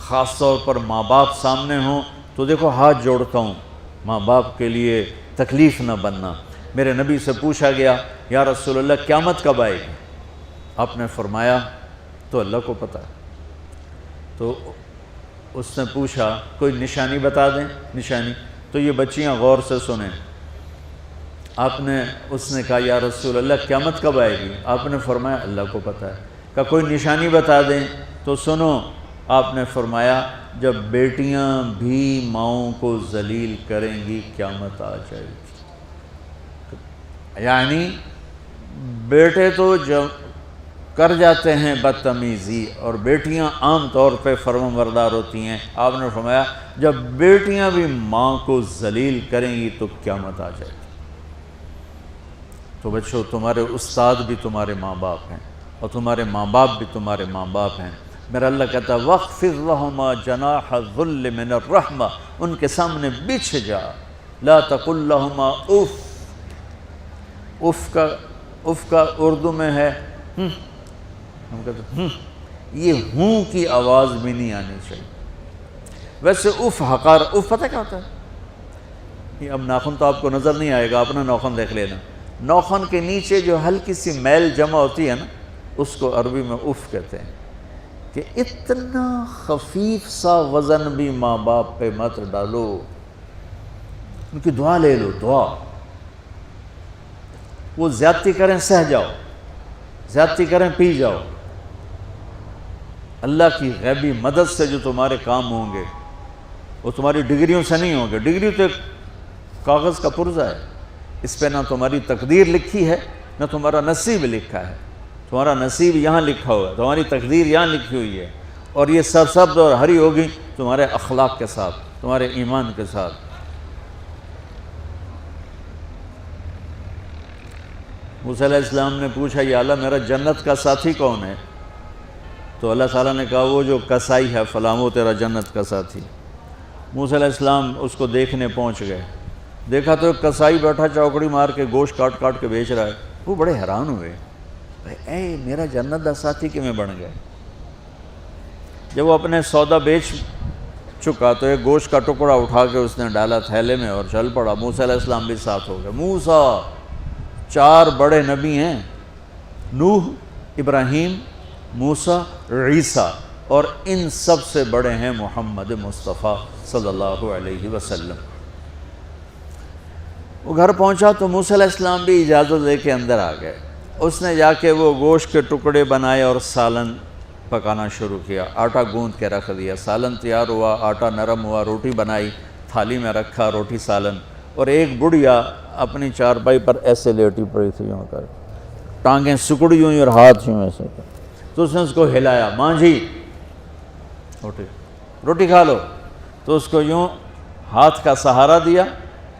خاص طور پر ماں باپ سامنے ہوں تو دیکھو ہاتھ جوڑتا ہوں، ماں باپ کے لیے تکلیف نہ بننا۔ میرے نبی سے پوچھا گیا یا رسول اللہ قیامت کب آئے گی؟ آپ نے فرمایا تو اللہ کو پتہ ہے۔ تو اس نے پوچھا کوئی نشانی بتا دیں، نشانی؟ تو یہ بچیاں غور سے سنیں۔ اس نے کہا یا رسول اللہ قیامت کب آئے گی؟ آپ نے فرمایا اللہ کو پتہ ہے۔ کہا کوئی نشانی بتا دیں؟ تو سنو، آپ نے فرمایا جب بیٹیاں بھی ماؤں کو ذلیل کریں گی قیامت آ جائے گی۔ یعنی بیٹے تو جب کر جاتے ہیں بدتمیزی اور بیٹیاں عام طور پہ فرمانبردار ہوتی ہیں، آپ نے فرمایا جب بیٹیاں بھی ماں کو ذلیل کریں گی تو قیامت آ جائے گی۔ تو بچوں، تمہارے استاد بھی تمہارے ماں باپ ہیں اور تمہارے ماں باپ بھی تمہارے ماں باپ ہیں۔ میرا اللہ کہتا ہے وَاخْفِضْ لَهُمَا جَنَاحَ الذُّلِّ مِنَ الرَّحْمَةِ، ان کے سامنے بچھ جا، لا تقل لهما اف۔ اف کا اردو میں ہے ہم کہتے ہیں یہ ہوں کی آواز بھی نہیں آنی چاہیے۔ ویسے اف حقار، اف پتہ کیا ہوتا ہے؟ اب ناخن تو آپ کو نظر نہیں آئے گا، اپنا ناخن دیکھ لینا۔ ناخن کے نیچے جو ہلکی سی میل جمع ہوتی ہے نا، اس کو عربی میں اف کہتے ہیں۔ کہ اتنا خفیف سا وزن بھی ماں باپ پہ مت ڈالو، ان کی دعا لے لو، دعا۔ وہ زیادتی کریں سہ جاؤ، زیادتی کریں پی جاؤ۔ اللہ کی غیبی مدد سے جو تمہارے کام ہوں گے وہ تمہاری ڈگریوں سے نہیں ہوں گے۔ ڈگری تو ایک کاغذ کا پرزہ ہے، اس پہ نہ تمہاری تقدیر لکھی ہے نہ تمہارا نصیب لکھا ہے۔ تمہارا نصیب یہاں لکھا ہوا ہے، تمہاری تقدیر یہاں لکھی ہوئی ہے، اور یہ سرسبز اور ہری ہوگی تمہارے اخلاق کے ساتھ، تمہارے ایمان کے ساتھ۔ موسیٰ علیہ السلام نے پوچھا یا اللہ میرا جنت کا ساتھی کون ہے؟ تو اللہ تعالیٰ نے کہا وہ جو کسائی ہے فلاں وہ تیرا جنت کا ساتھی۔ موسیٰ علیہ السلام اس کو دیکھنے پہنچ گئے، دیکھا تو ایک کسائی بیٹھا چوکڑی مار کے گوشت کاٹ کاٹ کے بیچ رہا ہے۔ وہ بڑے حیران ہوئے، اے میرا جنت کا ساتھی کیویں بن گیا؟ جب وہ اپنے سودا بیچ چکا تو ایک گوشت کا ٹکڑا اٹھا کے اس نے ڈالا تھیلے میں اور چل پڑا۔ موسیٰ علیہ السلام بھی ساتھ ہو گئے۔ موسیٰ 4 بڑے نبی ہیں، نوح، ابراہیم، موسیٰ، عیسیٰ، اور ان سب سے بڑے ہیں محمد مصطفیٰ صلی اللہ علیہ وسلم۔ وہ گھر پہنچا تو موسیٰ علیہ السلام بھی اجازت لے کے اندر آ گئے۔ اس نے جا کے وہ گوشت کے ٹکڑے بنائے اور سالن پکانا شروع کیا، آٹا گوندھ کے رکھ دیا، سالن تیار ہوا، آٹا نرم ہوا، روٹی بنائی، تھالی میں رکھا روٹی سالن، اور ایک بڑھیا اپنی چارپائی پر ایسے لیٹی پڑی تھی، یوں کر ٹانگیں سکڑی ہوئی اور ہاتھ یوں ایسے کر۔ تو اس نے اس کو ہلایا، ماں جی روٹی کھا لو۔ تو اس کو یوں ہاتھ کا سہارا دیا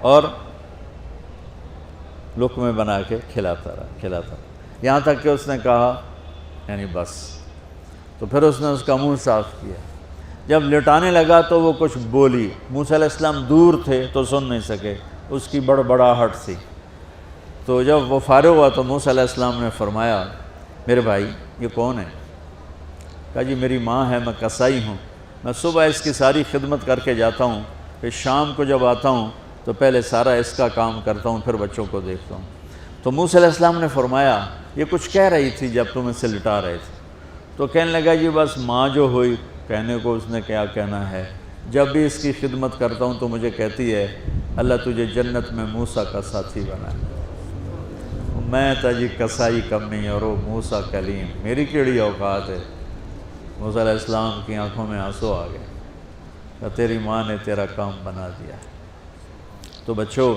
اور لقمے بنا کے کھلاتا رہا، یہاں تک کہ اس نے کہا یعنی بس۔ تو پھر اس نے اس کا منہ صاف کیا۔ جب لٹانے لگا تو وہ کچھ بولی، موسیٰ علیہ السلام دور تھے تو سن نہیں سکے، اس کی بڑبڑاہٹ تھی۔ تو جب وہ فارغ ہوا تو موسیٰ علیہ السلام نے فرمایا میرے بھائی یہ کون ہے؟ کہا جی میری ماں ہے، میں کسائی ہوں، میں صبح اس کی ساری خدمت کر کے جاتا ہوں، پھر شام کو جب آتا ہوں تو پہلے سارا اس کا کام کرتا ہوں، پھر بچوں کو دیکھتا ہوں۔ تو موسیٰ علیہ السلام نے فرمایا یہ کچھ کہہ رہی تھی جب تم اسے لٹا رہے تھے؟ تو کہنے لگا جی بس ماں جو ہوئی، کہنے کو اس نے کیا کہنا ہے، جب بھی اس کی خدمت کرتا ہوں تو مجھے کہتی ہے اللہ تجھے جنت میں موسیٰ کا ساتھی بنائے۔ میں تا جی کسائی کمی اور وہ موسیٰ کلیم، میری کیڑی اوقات ہے۔ موسیٰ علیہ السلام کی آنکھوں میں آنسو آ گئے کہ تیری ماں نے تیرا کام بنا دیا۔ تو بچوں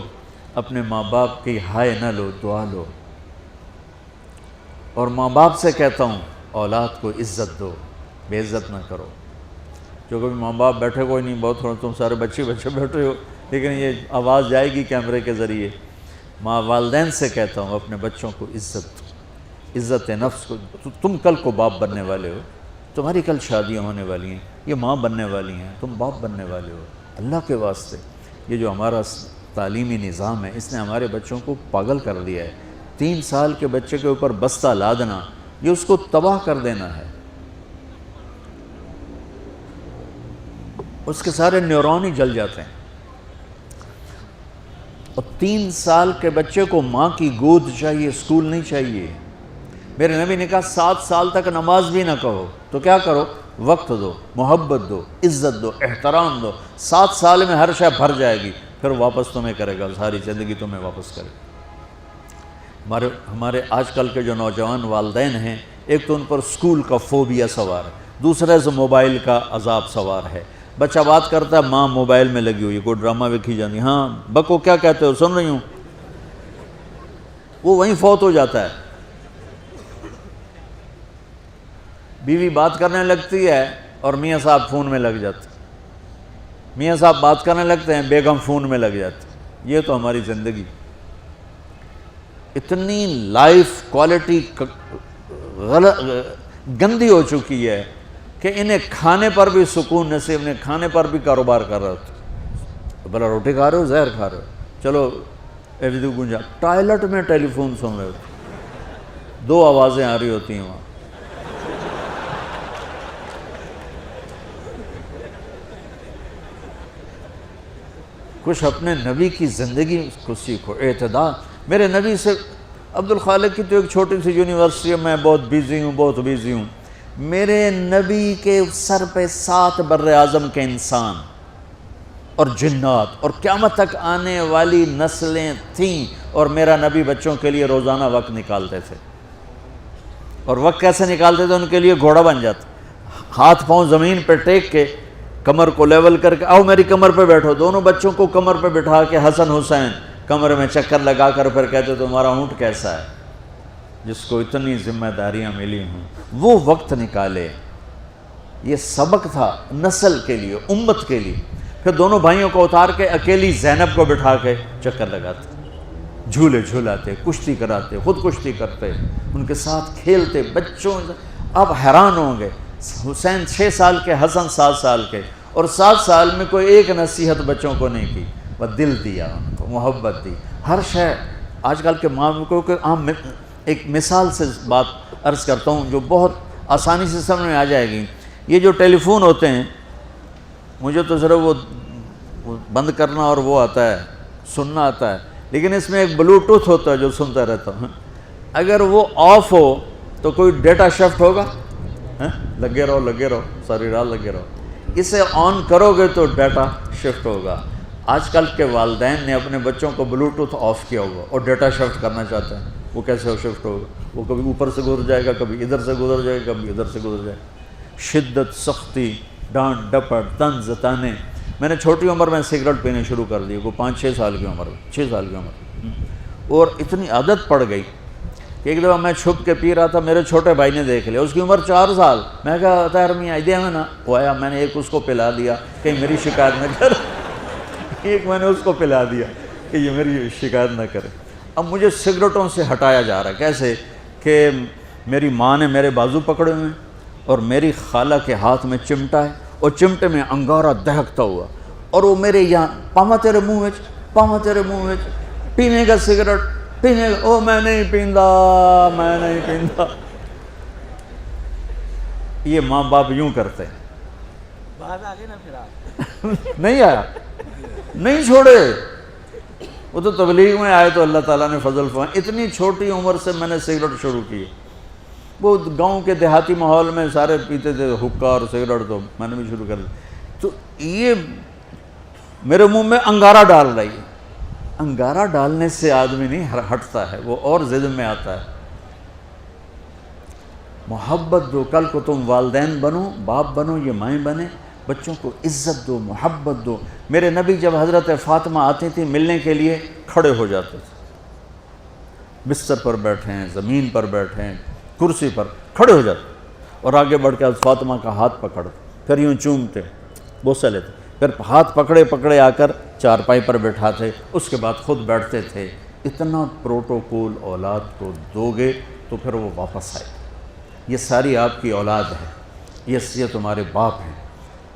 اپنے ماں باپ کی ہائے نہ لو، دعا لو۔ اور ماں باپ سے کہتا ہوں اولاد کو عزت دو، بے عزت نہ کرو۔ جو کبھی ماں باپ بیٹھے کوئی نہیں، بہت تھوڑا تم سارے بچے بیٹھے ہو، لیکن یہ آواز جائے گی کیمرے کے ذریعے۔ ماں والدین سے کہتا ہوں اپنے بچوں کو عزت دو، عزت نفس کو۔ تم کل کو باپ بننے والے ہو، تمہاری کل شادیاں ہونے والی ہیں، یہ ماں بننے والی ہیں، تم باپ بننے والے ہو۔ اللہ کے واسطے یہ جو ہمارا تعلیمی نظام ہے اس نے ہمارے بچوں کو پاگل کر دیا ہے۔ 3 سال کے بچے کے اوپر بستہ لادنا، یہ اس کو تباہ کر دینا ہے۔ اس کے سارے نیورون ہی جل جاتے ہیں. اور 3 سال کے بچے کو ماں کی گود چاہیے، اسکول نہیں چاہیے. میرے نبی نے کہا 7 سال تک نماز بھی نہ کہو تو کیا کرو؟ وقت دو، محبت دو، عزت دو، احترام دو. 7 سال میں ہر شے بھر جائے گی، پھر واپس تمہیں کرے گا، ساری زندگی تمہیں واپس کرے گا. ہمارے آج کل کے جو نوجوان والدین ہیں، ایک تو ان پر اسکول کا فوبیا سوار ہے، دوسرے سے موبائل کا عذاب سوار ہے. بچہ بات کرتا ہے، ماں موبائل میں لگی ہوئی، کوئی ڈرامہ ویکھی جاتی، ہاں بکو کیا کہتے ہو، سن رہی ہوں. وہ وہیں فوت ہو جاتا ہے. بیوی بات کرنے لگتی ہے اور میاں صاحب فون میں لگ جاتے، میاں صاحب بات کرنے لگتے ہیں، بیگم فون میں لگ جاتی. یہ تو ہماری زندگی. اتنی لائف کوالٹی گندی ہو چکی ہے کہ انہیں کھانے پر بھی سکون نصیب نہیں، کھانے پر بھی کاروبار کر رہے ہوتے. بھلا روٹی کھا رہے ہو، زہر کھا رہے ہو، چلو ایویدو گنجا. ٹوائلٹ میں ٹیلی فون سن رہے ہوتے، 2 آوازیں آ رہی ہوتی ہیں وہاں. کچھ اپنے نبی کی زندگی کو سیکھو، اعتدال. میرے نبی سے عبد الخالق کی تو ایک چھوٹی سی یونیورسٹی ہے، میں بہت بیزی ہوں. میرے نبی کے سر پہ 7 بر اعظم کے انسان اور جنات اور قیامت تک آنے والی نسلیں تھیں، اور میرا نبی بچوں کے لیے روزانہ وقت نکالتے تھے. اور وقت کیسے نکالتے تھے؟ ان کے لیے گھوڑا بن جاتا، ہاتھ پاؤں زمین پہ ٹیک کے، کمر کو لیول کر کے، آؤ میری کمر پہ بیٹھو. دونوں بچوں کو کمر پہ بٹھا کے حسن حسین کمر میں چکر لگا کر پھر کہتے تمہارا اونٹ کیسا ہے، جس کو اتنی ذمہ داریاں ملی ہوں. وہ وقت نکالے. یہ سبق تھا نسل کے لیے، امت کے لیے. پھر دونوں بھائیوں کو اتار کے اکیلی زینب کو بٹھا کے چکر لگاتے، جھولے جھولاتے، کشتی کراتے، خود کشتی کرتے، ان کے ساتھ کھیلتے. بچوں آپ حیران ہوں گے، حسین 6 سال کے، حسن 7 سال کے، اور 7 سال میں کوئی ایک نصیحت بچوں کو نہیں کی. وہ دل دیا ان کو، محبت دی. ہر شے آج کل کے ماں کو عام ایک مثال سے بات عرض کرتا ہوں جو بہت آسانی سے سمجھ میں آ جائے گی. یہ جو ٹیلی فون ہوتے ہیں، مجھے تو صرف وہ بند کرنا اور وہ آتا ہے، سننا آتا ہے، لیکن اس میں ایک بلوٹوتھ ہوتا ہے جو سنتا رہتا ہوں. اگر وہ آف ہو تو کوئی ڈیٹا شفٹ ہوگا؟ لگے رہو ساری رات لگے رہو. اسے آن کرو گے تو ڈیٹا شفٹ ہوگا. آج کل کے والدین نے اپنے بچوں کو بلوٹوتھ آف کیا ہوا اور ڈیٹا شفٹ کرنا چاہتے ہیں. وہ کیسے شفٹ ہوگا؟ وہ کبھی اوپر سے گزر جائے گا، کبھی ادھر سے گزر جائے گا، کبھی ادھر سے گزر جائے گا. شدت، سختی، ڈانٹ ڈپٹ، طنز تانے. میں نے چھوٹی عمر میں سگریٹ پینے شروع کر دی، وہ 5-6 سال کی عمر میں، 6 سال کی عمر، اور اتنی عادت پڑ گئی کہ ایک دفعہ میں چھپ کے پی رہا تھا. میرے چھوٹے بھائی نے دیکھ لیا، اس کی عمر 4 سال. میں کہا طاہر میاں آئیدیا میں نا، وہ آیا، میں نے ایک اس کو پلا دیا کہیں میری شکایت نہ کر. ایک میں نے اس کو پلا دیا کہ یہ میری شکایت نہ کرے. اب مجھے سگریٹوں سے ہٹایا جا رہا ہے. کیسے کہ میری ماں نے میرے بازو پکڑے ہوئے ہیں اور میری خالہ کے ہاتھ میں چمٹا ہے اور چمٹے میں انگارہ دہکتا ہوا، اور وہ میرے یہاں پاما تیرے منہ میں پینے کا سگریٹ پینے کا. او میں نہیں پیندا. یہ ماں باپ یوں کرتے ہیں. بات آ گئی نا پھر آپ نہیں آیا، نہیں چھوڑے. وہ تو تبلیغ میں آئے تو اللہ تعالیٰ نے فضل فرمایا. اتنی چھوٹی عمر سے میں نے سگریٹ شروع کی. وہ گاؤں کے دیہاتی ماحول میں سارے پیتے تھے حقہ اور سگریٹ، تو میں نے بھی شروع کر دی. تو یہ میرے منہ میں انگارہ ڈال رہی ہے. انگارہ ڈالنے سے آدمی نہیں ہٹتا ہے، وہ اور ضد میں آتا ہے. محبت دو. کل کو تم والدین بنو، باپ بنو، یہ مائیں بنے، بچوں کو عزت دو، محبت دو. میرے نبی جب حضرت فاطمہ آتی تھی ملنے کے لیے، کھڑے ہو جاتے تھے. بستر پر بیٹھے ہیں، زمین پر بیٹھے ہیں، کرسی پر، کھڑے ہو جاتے اور آگے بڑھ کے فاطمہ کا ہاتھ پکڑتے، پھر یوں چومتے، بوسہ لیتے، پھر ہاتھ پکڑے آ کر چارپائی پر بیٹھاتے، اس کے بعد خود بیٹھتے تھے. اتنا پروٹوکول اولاد کو دو گے تو پھر وہ واپس آئے. یہ ساری آپ کی اولاد ہے، یہ تمہارے باپ ہیں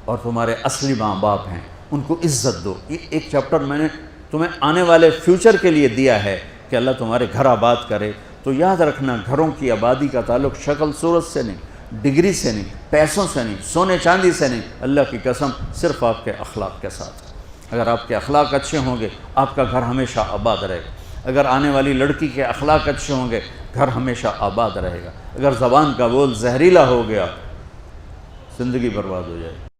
اور تمہارے اصلی ماں باپ ہیں. ان کو عزت دو. یہ ایک چیپٹر میں نے تمہیں آنے والے فیوچر کے لیے دیا ہے کہ اللہ تمہارے گھر آباد کرے. تو یاد رکھنا، گھروں کی آبادی کا تعلق شکل صورت سے نہیں، ڈگری سے نہیں، پیسوں سے نہیں، سونے چاندی سے نہیں، اللہ کی قسم صرف آپ کے اخلاق کے ساتھ۔ اگر آپ کے اخلاق اچھے ہوں گے آپ کا گھر ہمیشہ آباد رہے گا۔ اگر آنے والی لڑکی کے اخلاق اچھے ہوں گے گھر ہمیشہ آباد رہے گا۔ اگر زبان کا بول زہریلا ہو گیا زندگی برباد ہو جائے گی۔